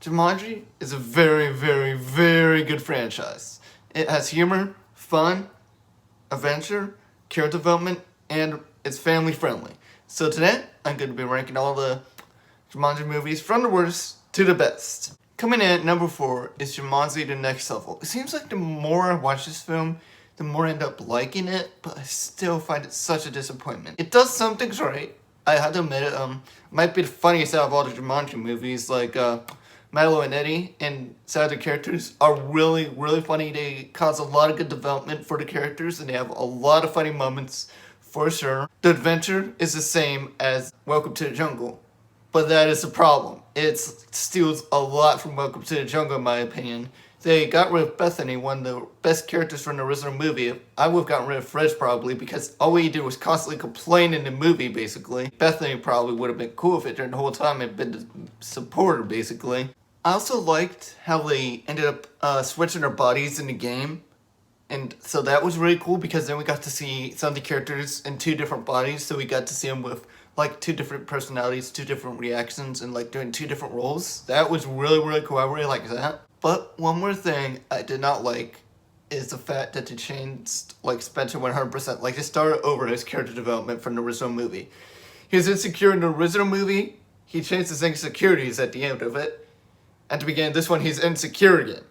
Jumanji is a very, very, very good franchise. It has humor, fun, adventure, character development, and it's family friendly. So today, I'm going to be ranking all the Jumanji movies from the worst to the best. Coming in at number 4 is Jumanji The Next Level. It seems like the more I watch this film, the more I end up liking it, but I still find it such a disappointment. It does some things right. I had to admit it, might be the funniest out of all the Jumanji movies, like, Milo and Eddie and some of the characters are really, really funny. They cause a lot of good development for the characters and they have a lot of funny moments for sure. The adventure is the same as Welcome to the Jungle, but that is the problem. It steals a lot from Welcome to the Jungle in my opinion. They got rid of Bethany, one of the best characters from the original movie. I would have gotten rid of Fred probably because all he did was constantly complain in the movie basically. Bethany probably would have been cool if it during the whole time had been the supporter basically. I also liked how they ended up switching their bodies in the game. And so that was really cool because then we got to see some of the characters in 2 different bodies. So we got to see them with like 2 different personalities, 2 different reactions, and like doing 2 different roles. That was really, really cool. I really liked that. But one more thing I did not like is the fact that they changed like Spencer 100%. Like they started over his character development from the original movie. He was insecure in the original movie. He changed his insecurities at the end of it. And to begin this one, he's insecure again.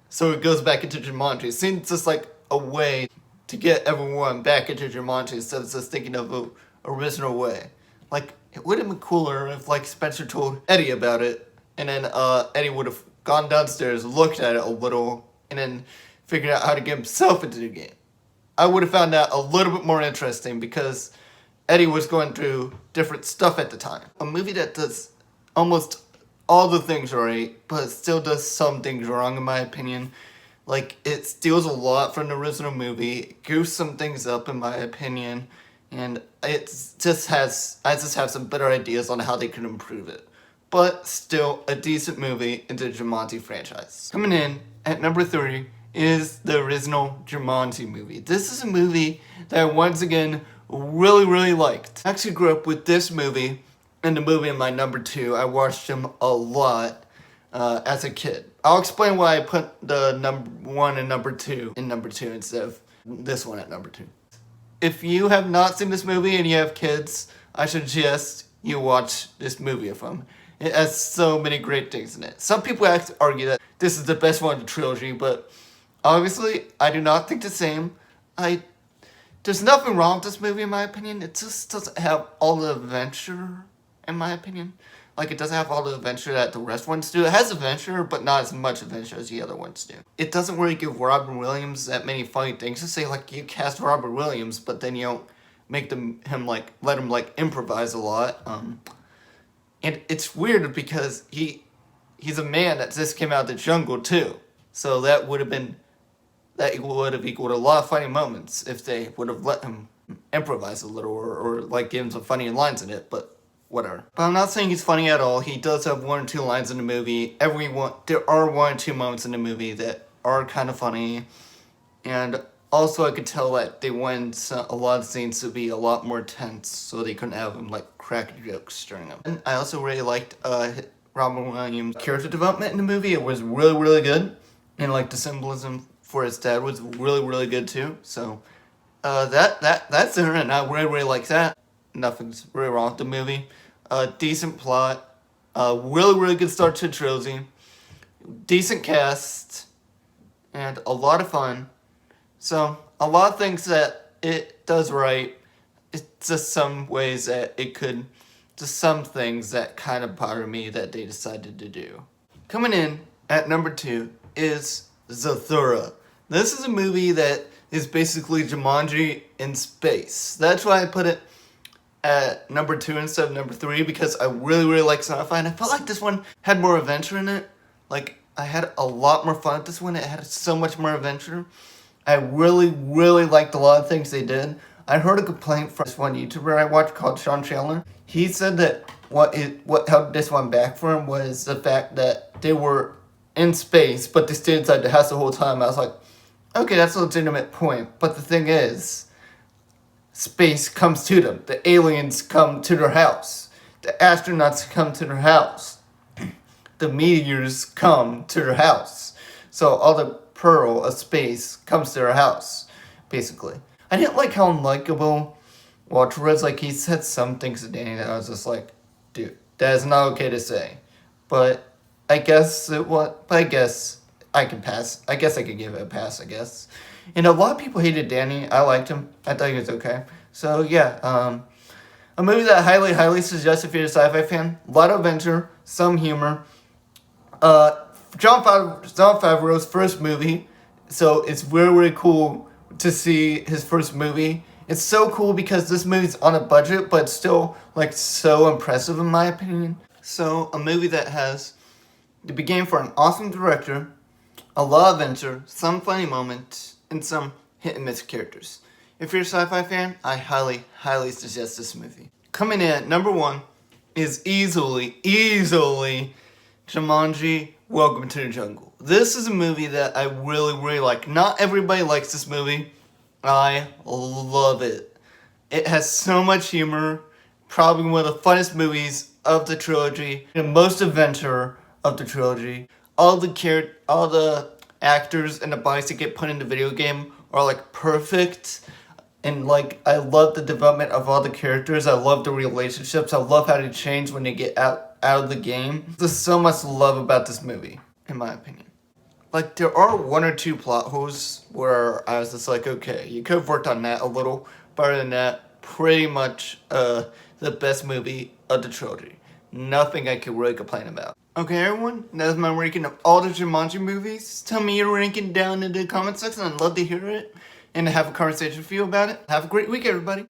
So it goes back into Jumanji. It seems just like a way to get everyone back into Jumanji instead of just thinking of a original way. Like, it would have been cooler if, like, Spencer told Eddie about it, and then Eddie would have gone downstairs, looked at it a little, and then figured out how to get himself into the game. I would have found that a little bit more interesting because Eddie was going through different stuff at the time. A movie that does almost all the things right, but it still does some things wrong in my opinion. Like, it steals a lot from the original movie, goofs some things up in my opinion, and I just have some better ideas on how they could improve it. But still, a decent movie in the Jumanji franchise. Coming in at number 3 is the original Jumanji movie. This is a movie that I once again really, really liked. I actually grew up with this movie and the movie in my number 2. I watched them a lot as a kid. I'll explain why I put the number 1 and number 2 in number 2 instead of this one at number 2. If you have not seen this movie and you have kids, I suggest you watch this movie with them. It has so many great things in it. Some people argue that this is the best one in the trilogy, but obviously I do not think the same. There's nothing wrong with this movie in my opinion. It just doesn't have all the adventure in my opinion. Like, it doesn't have all the adventure that the rest ones do. It has adventure, but not as much adventure as the other ones do. It doesn't really give Robin Williams that many funny things to say. Like, you cast Robert Williams, but then you don't make let him improvise a lot. And it's weird because he's a man that just came out of the jungle too. So that would have equaled a lot of funny moments if they would have let him improvise a little or like give him some funny lines in it, but whatever. But I'm not saying he's funny at all. He does have 1 or 2 lines in the movie. There are 1 or 2 moments in the movie that are kind of funny. And also I could tell that they wanted a lot of scenes to be a lot more tense so they couldn't have him like crack jokes during them. And I also really liked Robin Williams' character development in the movie. It was really, really good. And like the symbolism for his dad was really, really good too. So that's it, and I really, really like that. Nothing's really wrong with the movie. Decent plot. Really, really good start to the trilogy. Decent cast. And a lot of fun. So, a lot of things that it does right. It's just some ways that it could... Just some things that kind of bother me that they decided to do. Coming in at number 2 is Zathura. This is a movie that is basically Jumanji in space. That's why I put it at number 2 instead of number 3 because I really, really like sci-fi and I felt like this one had more adventure in it. Like, I had a lot more fun with this one. It had so much more adventure. I really, really liked a lot of things they did. I heard a complaint from this one YouTuber I watched called Sean Chandler. He said that what held this one back for him was the fact that they were in space, but they stayed inside the house the whole time. I was like, okay, that's a legitimate point. But the thing is, space comes to them. The aliens come to their house. The astronauts come to their house. the meteors come to their house. So all the pearl of space comes to their house, basically. I didn't like how unlikable Walter was. Like, he said some things to Danny that I was just like, dude, that is not okay to say. But I guess it was. But I guess I can pass. I guess I could give it a pass. I guess. And a lot of people hated Danny. I liked him. I thought he was okay. So yeah, a movie that I highly suggest if you're a sci-fi fan. A lot of adventure, some humor. John Favreau's first movie, so it's really cool to see his first movie. It's so cool because this movie's on a budget, but still like so impressive in my opinion. So a movie that has the beginning for an awesome director, a lot of adventure, some funny moments, and some hit and miss characters. If you're a sci-fi fan, I highly suggest this movie. Coming in at number 1 is easily Jumanji, Welcome to the Jungle. This is a movie that I really like. Not everybody likes this movie. I love it. It has so much humor, probably one of the funnest movies of the trilogy, the most adventure of the trilogy. All the actors and the bodies that get put in the video game are like perfect. And like, I love the development of all the characters. I love the relationships. I love how they change when they get out of the game. There's so much to love about this movie, in my opinion. Like, there are 1 or 2 plot holes where I was just like, okay, you could have worked on that a little. Better than that, pretty much the best movie of the trilogy. Nothing I could really complain about. Okay, everyone, that's my ranking of all the Jumanji movies. Tell me your ranking down in the comment section. I'd love to hear it and have a conversation with you about it. Have a great week, everybody.